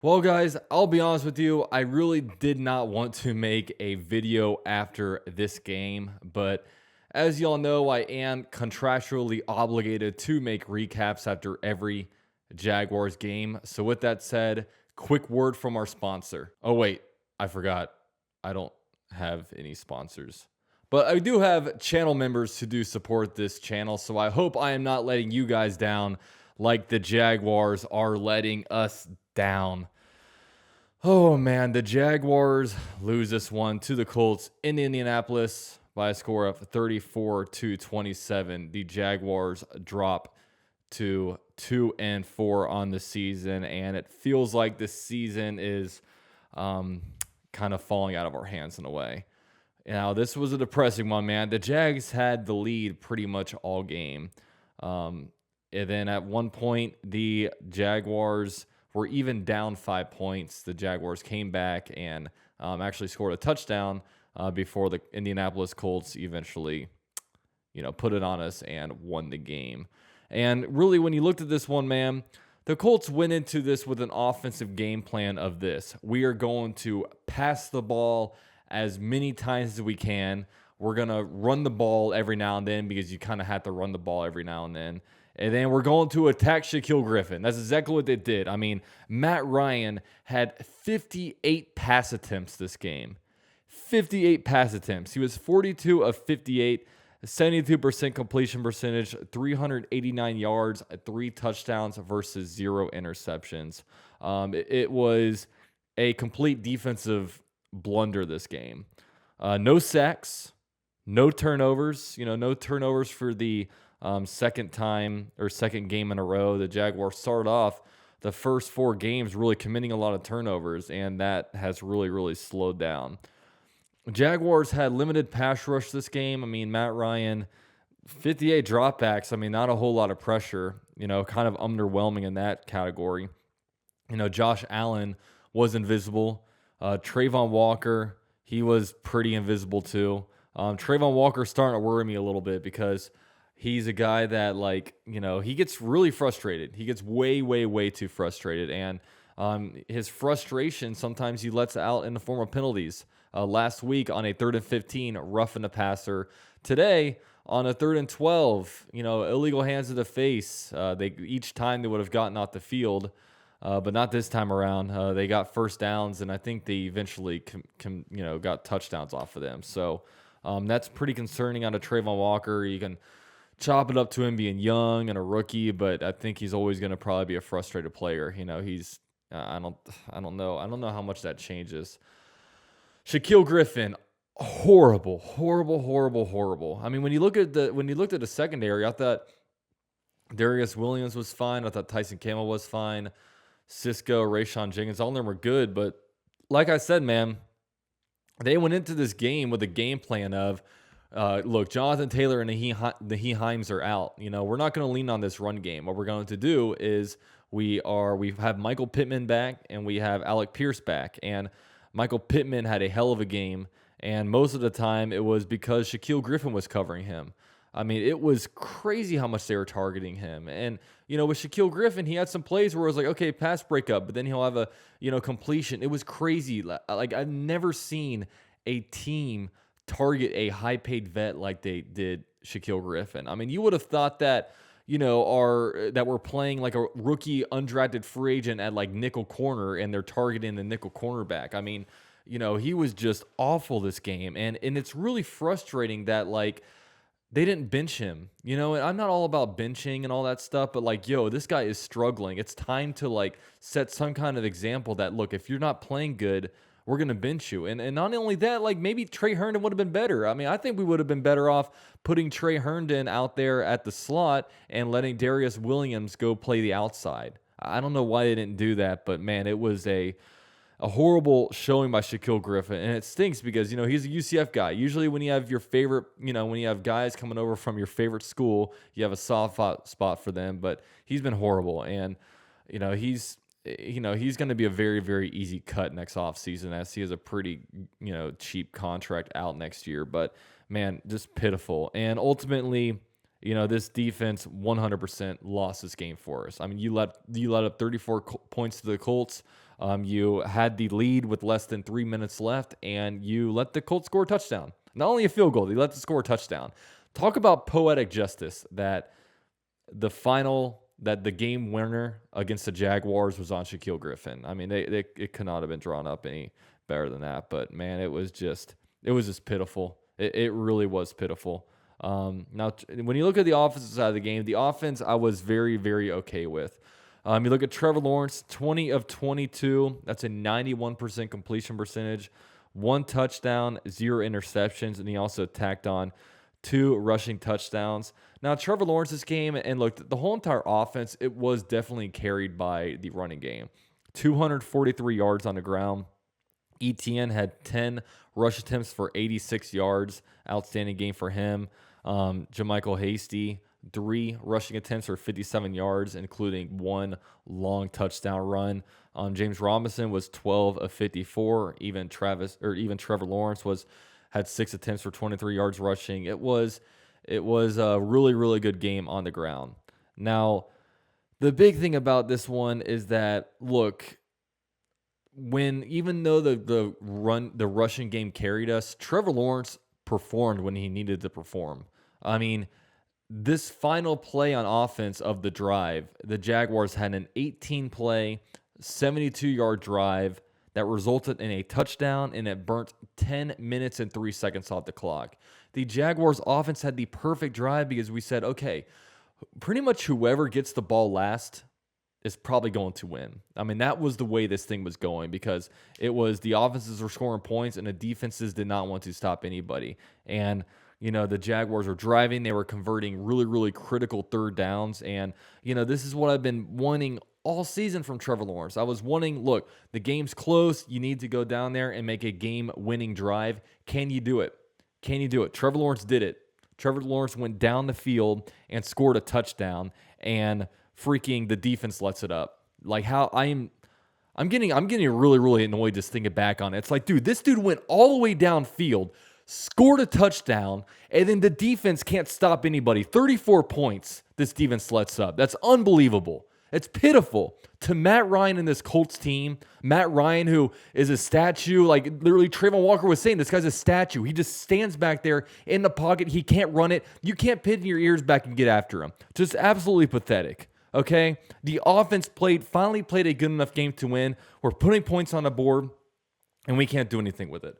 Well, guys, I'll be honest with you. I really did not want to make a video after this game, but as y'all know, I am contractually obligated to make recaps after every Jaguars game. So, with that said, quick word from our sponsor. Oh, wait, I forgot. I don't have any sponsors, but I do have channel members who do support this channel. So, I hope I am not letting you guys down like the Jaguars are letting us down. Oh man, the Jaguars lose this one to the Colts in Indianapolis by a score of 34-27. The Jaguars drop to 2-4 on the season, and it feels like this season is kind of falling out of our hands in a way. Now, this was a depressing one, man. The Jags had the lead pretty much all game. And then at one point, the Jaguars were even down 5 points. The Jaguars came back and actually scored a touchdown before the Indianapolis Colts eventually, put it on us and won the game. And really, when you looked at this one, man, the Colts went into this with an offensive game plan of this. We are going to pass the ball as many times as we can. We're going to run the ball every now and then because you kind of have to run the ball every now and then. And then we're going to attack Shaquille Griffin. That's exactly what they did. I mean, Matt Ryan had 58 pass attempts this game. 58 pass attempts. He was 42 of 58, 72% completion percentage, 389 yards, 3 touchdowns versus 0 interceptions. It was a complete defensive blunder this game. No sacks, no turnovers. No turnovers for the second game in a row. The Jaguars started off the first 4 games really committing a lot of turnovers, and that has really, really slowed down. Jaguars had limited pass rush this game. I mean, Matt Ryan, 58 dropbacks. I mean, not a whole lot of pressure, kind of underwhelming in that category. Josh Allen was invisible. Trayvon Walker, he was pretty invisible too. Trayvon Walker starting to worry me a little bit because he's a guy that, he gets really frustrated. He gets way, way, way too frustrated. And his frustration sometimes he lets out in the form of penalties. Last week on a 3rd and 15, roughing the passer. Today on a 3rd and 12, illegal hands to the face. Each time they would have gotten off the field, but not this time around. They got first downs, and I think they eventually got touchdowns off of them. So that's pretty concerning out of Trayvon Walker. You can chop it up to him being young and a rookie, but I think he's always going to probably be a frustrated player. He's I don't know how much that changes. Shaquille Griffin, horrible. I mean, when you looked at the secondary, I thought Darius Williams was fine. I thought Tyson Campbell was fine. Cisco, Rayshon Jenkins, all of them were good. But like I said, man, they went into this game with a game plan of, look, Jonathan Taylor and Naheem Hines are out. We're not going to lean on this run game. What we're going to do is we have Michael Pittman back and we have Alec Pierce back. And Michael Pittman had a hell of a game, and most of the time it was because Shaquille Griffin was covering him. I mean, it was crazy how much they were targeting him. And, with Shaquille Griffin, he had some plays where it was like, okay, pass breakup, but then he'll have a, completion. It was crazy. Like, I've never seen a team target a high-paid vet like they did Shaquille Griffin. I mean, you would have thought that, that we're playing like a rookie undrafted free agent at like nickel corner and they're targeting the nickel cornerback. I mean, he was just awful this game. And it's really frustrating that they didn't bench him, and I'm not all about benching and all that stuff, but this guy is struggling. It's time to set some kind of example that, look, if you're not playing good, we're going to bench you. And not only that, maybe Trey Herndon would have been better. I mean, I think we would have been better off putting Trey Herndon out there at the slot and letting Darius Williams go play the outside. I don't know why they didn't do that, but man, it was a horrible showing by Shaquille Griffin. And it stinks because, he's a UCF guy. Usually when you have your favorite, when you have guys coming over from your favorite school, you have a soft spot for them, but he's been horrible. And, he's going to be a very, very easy cut next offseason as he has a pretty, cheap contract out next year. But, man, just pitiful. And ultimately, this defense 100% lost this game for us. I mean, you let up 34 points to the Colts. You had the lead with less than 3 minutes left, and you let the Colts score a touchdown. Not only a field goal, they let them score a touchdown. Talk about poetic justice that the game winner against the Jaguars was on Shaquille Griffin. I mean, it could not have been drawn up any better than that. But man, it was just pitiful. It really was pitiful. Now, when you look at the offensive side of the game, the offense I was very, very okay with. You look at Trevor Lawrence, 20 of 22. That's a 91% completion percentage, 1 touchdown, 0 interceptions, and he also tacked on 2 rushing touchdowns. Now, Trevor Lawrence's game, and look, the whole entire offense, it was definitely carried by the running game. 243 yards on the ground. ETN had 10 rush attempts for 86 yards. Outstanding game for him. JaMychal Hasty, 3 rushing attempts for 57 yards, including 1 long touchdown run. James Robinson was 12 of 54. Even Trevor Lawrence had 6 attempts for 23 yards rushing. It was a really, really good game on the ground. Now, the big thing about this one is that, look, even though the rushing game carried us, Trevor Lawrence performed when he needed to perform. I mean, this final play on offense of the drive, the Jaguars had an 18-play, 72-yard drive that resulted in a touchdown, and it burnt 10 minutes and 3 seconds off the clock. The Jaguars offense had the perfect drive because we said, okay, pretty much whoever gets the ball last is probably going to win. I mean, that was the way this thing was going because it was the offenses were scoring points and the defenses did not want to stop anybody. And, the Jaguars were driving. They were converting really, really critical third downs. And, this is what I've been wanting all season from Trevor Lawrence. I was wanting, look, the game's close. You need to go down there and make a game-winning drive. Can you do it? Can you do it? Trevor Lawrence did it. Trevor Lawrence went down the field and scored a touchdown, and freaking the defense lets it up. Like how I'm getting really, really annoyed just thinking back on it. It's like, dude, this dude went all the way downfield, scored a touchdown, and then the defense can't stop anybody. 34 points this defense lets up. That's unbelievable. It's pitiful. To Matt Ryan and this Colts team, Matt Ryan, who is a statue, like literally Trayvon Walker was saying, this guy's a statue. He just stands back there in the pocket. He can't run it. You can't pin your ears back and get after him. Just absolutely pathetic. Okay? The offense finally played a good enough game to win. We're putting points on the board, and we can't do anything with it.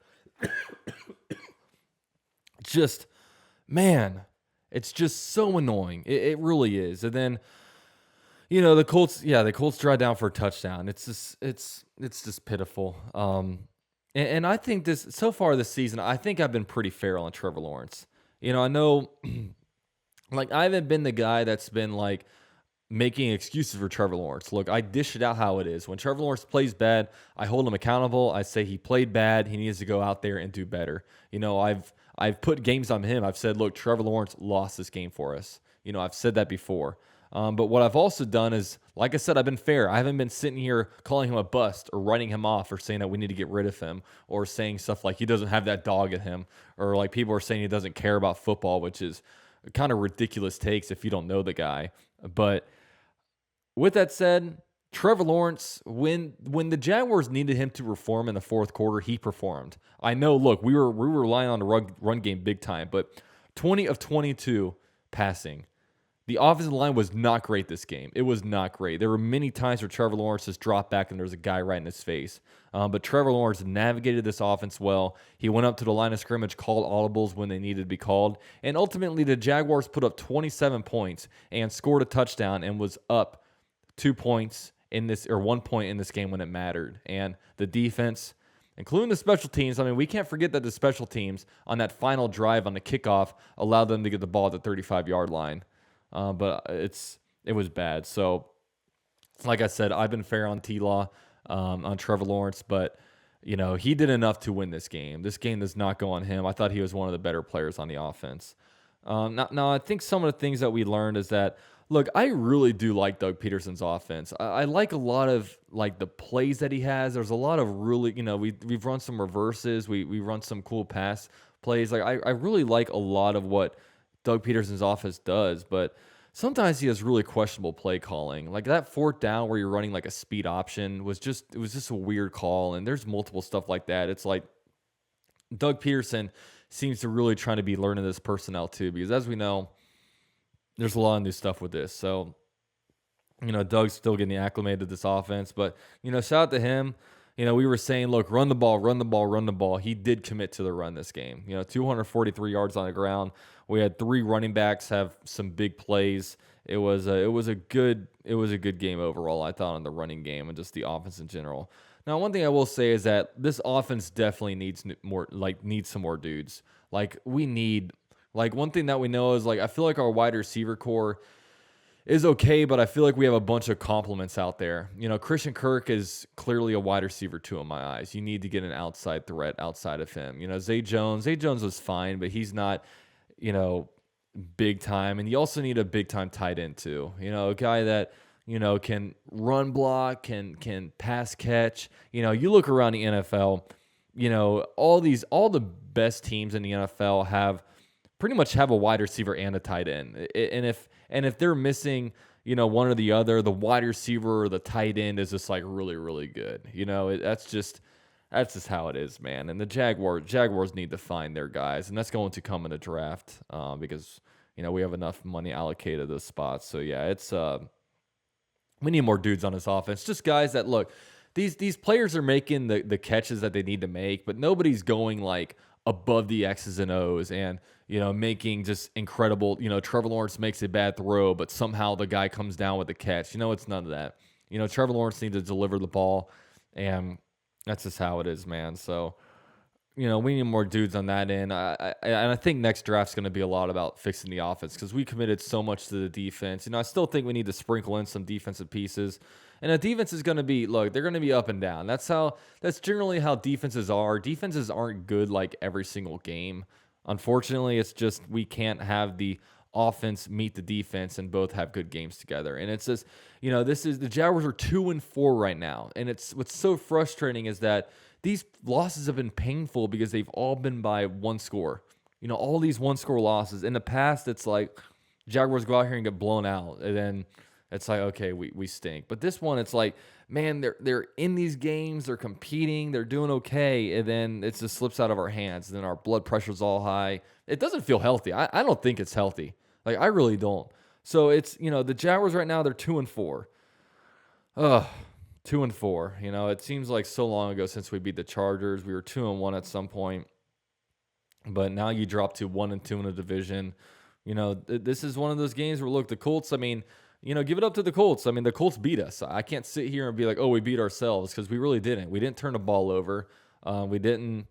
Just, man, it's just so annoying. It really is. And then, the Colts drive down for a touchdown. It's just pitiful. And I think so far this season, I think I've been pretty fair on Trevor Lawrence. I know, like, I haven't been the guy that's been like making excuses for Trevor Lawrence. Look, I dish it out how it is. When Trevor Lawrence plays bad, I hold him accountable. I say he played bad. He needs to go out there and do better. I've put games on him. I've said, look, Trevor Lawrence lost this game for us. I've said that before. But what I've also done is, like I said, I've been fair. I haven't been sitting here calling him a bust or writing him off or saying that we need to get rid of him or saying stuff like he doesn't have that dog in him or like people are saying he doesn't care about football, which is kind of ridiculous takes if you don't know the guy. But with that said, Trevor Lawrence, when the Jaguars needed him to perform in the fourth quarter, he performed. I know, look, we were relying on the run game big time, but 20 of 22 passing. The offensive line was not great this game. It was not great. There were many times where Trevor Lawrence just dropped back and there was a guy right in his face. But Trevor Lawrence navigated this offense well. He went up to the line of scrimmage, called audibles when they needed to be called. And ultimately, the Jaguars put up 27 points and scored a touchdown and was up 2 points in this, or 1 point in this game when it mattered. And the defense, including the special teams, I mean, we can't forget that the special teams on that final drive on the kickoff allowed them to get the ball at the 35-yard line. But it was bad. So, like I said, I've been fair on T-Law, on Trevor Lawrence, but, he did enough to win this game. This game does not go on him. I thought he was one of the better players on the offense. Now, I think some of the things that we learned is that, look, I really do like Doug Peterson's offense. I like a lot of, like, the plays that he has. There's a lot of really, we've run some reverses. We run some cool pass plays. Like, I really like a lot of what Doug Peterson's offense does, but sometimes he has really questionable play calling. Like that fourth down where you're running like a speed option it was just a weird call. And there's multiple stuff like that. It's like Doug Peterson seems to really trying to be learning this personnel too, because as we know, there's a lot of new stuff with this. So, Doug's still getting acclimated to this offense, but, shout out to him. We were saying, look, run the ball, run the ball, run the ball. He did commit to the run this game. 243 yards on the ground. We had 3 running backs have some big plays. It was a good game overall, I thought, on the running game and just the offense in general. Now, one thing I will say is that this offense definitely needs some more dudes. One thing that we know is I feel like our wide receiver core is okay, but I feel like we have a bunch of compliments out there. Christian Kirk is clearly a wide receiver 2 in my eyes. You need to get an outside threat outside of him. Zay Jones was fine, but he's not, big time. And you also need a big time tight end too. A guy that, can run block, can pass catch. You look around the NFL, all the best teams in the NFL pretty much have a wide receiver and a tight end. And if they're missing, one or the other, the wide receiver or the tight end is just really, really good. That's just how it is, man. And the Jaguars need to find their guys, and that's going to come in a draft because we have enough money allocated to those spots. So yeah, it's we need more dudes on this offense. Just guys that look. These players are making the catches that they need to make, but nobody's going above the X's and O's and making just incredible. Trevor Lawrence makes a bad throw, but somehow the guy comes down with the catch. It's none of that. Trevor Lawrence needs to deliver the ball, and that's just how it is, man. So, we need more dudes on that end. And I think next draft's going to be a lot about fixing the offense because we committed so much to the defense. I still think we need to sprinkle in some defensive pieces. And the defense is going to be, they're going to be up and down. That's generally how defenses are. Defenses aren't good every single game. Unfortunately, it's just we can't have the offense meet the defense and both have good games together. And it's just, the Jaguars are 2-4 right now. And what's so frustrating is that these losses have been painful because they've all been by one score. All these one-score losses. In the past, it's Jaguars go out here and get blown out. And then it's okay, we stink. But this one, it's man, they're in these games, they're competing, they're doing okay, and then it just slips out of our hands. And then our blood pressure's all high. It doesn't feel healthy. I don't think it's healthy. I really don't. So it's, the Jaguars right now, they're 2-4. 2-4. It seems like so long ago since we beat the Chargers. We were 2-1 at some point. But now you drop to 1-2 in the division. This is one of those games where, look, the Colts, give it up to the Colts. The Colts beat us. I can't sit here and be like, oh, we beat ourselves, because we really didn't. We didn't turn the ball over. We didn't,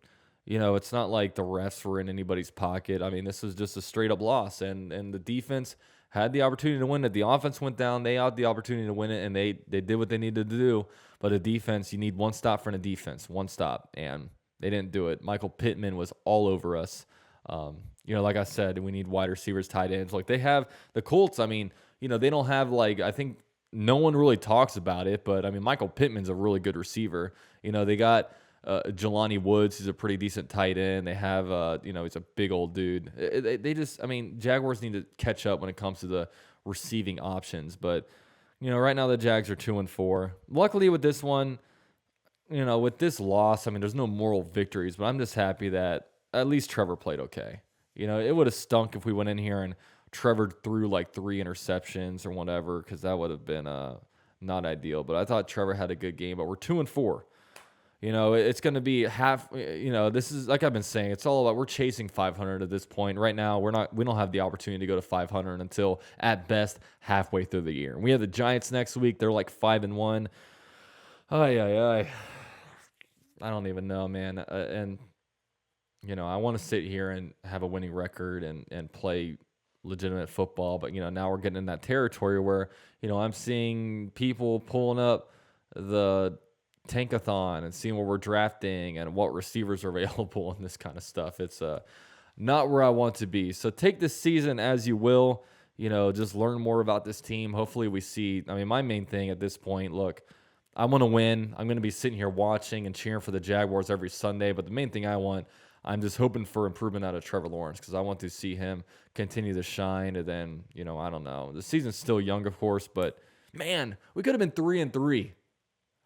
it's not like the refs were in anybody's pocket. This was just a straight up loss, and the defense had the opportunity to win it. The offense went down. They had the opportunity to win it, and they did what they needed to do. But the defense, you need one stop from the defense, one stop, and they didn't do it. Michael Pittman was all over us. Like I said, we need wide receivers, tight ends. They have the Colts. They don't have I think no one really talks about it, but Michael Pittman's a really good receiver. They got Jelani Woods, who's a pretty decent tight end. They have, he's a big old dude. They just, Jaguars need to catch up when it comes to the receiving options. But, right now the Jags are 2-4. Luckily with this one, with this loss, there's no moral victories, but I'm just happy that at least Trevor played okay. It would have stunk if we went in here and Trevor threw 3 interceptions or whatever, because that would have been not ideal. But I thought Trevor had a good game, but we're 2-4. It's going to be half, this is, like I've been saying, it's all about, we're chasing 500 at this point. Right now, we don't have the opportunity to go to 500 until, at best, halfway through the year. We have the Giants next week. They're 5-1. I don't even know, man. I want to sit here and have a winning record and play legitimate football, but, now we're getting in that territory where, I'm seeing people pulling up the tankathon and seeing where we're drafting and what receivers are available and this kind of stuff. It's not where I want to be. So take this season as you will, just learn more about this team. Hopefully we see, my main thing at this point, look, I want to win. I'm going to be sitting here watching and cheering for the Jaguars every Sunday, but the main thing I want I'm just hoping for improvement out of Trevor Lawrence because I want to see him continue to shine. And then, I don't know. The season's still young, of course, but man, we could have been 3-3.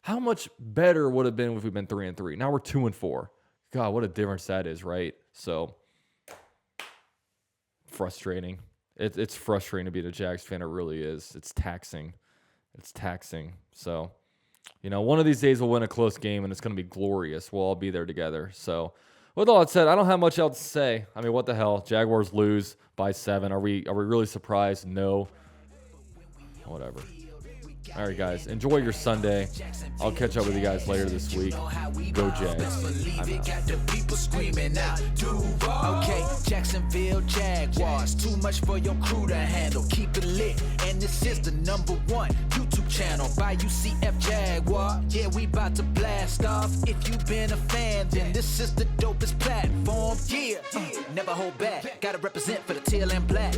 How much better would it have been if we'd been 3-3? Now we're 2-4. God, what a difference that is, right? So frustrating. It's frustrating to be a Jags fan. It really is. It's taxing. So, one of these days we'll win a close game, and it's going to be glorious. We'll all be there together. So, with all that said, I don't have much else to say. I mean, what the hell? Jaguars lose by 7. Are we really surprised? No. Whatever. All right, guys. Enjoy your Sunday. I'll catch up with you guys later this week. Go Jags. I'm out. Okay, Jacksonville Jaguars. Too much for your crew to handle. Keep it lit. And this is the #1 YouTube channel by UCF Jaguar. Yeah, we about to blast off. If you've been a fan, then this is the dopest platform. Yeah, never hold back. Gotta represent for the teal and black.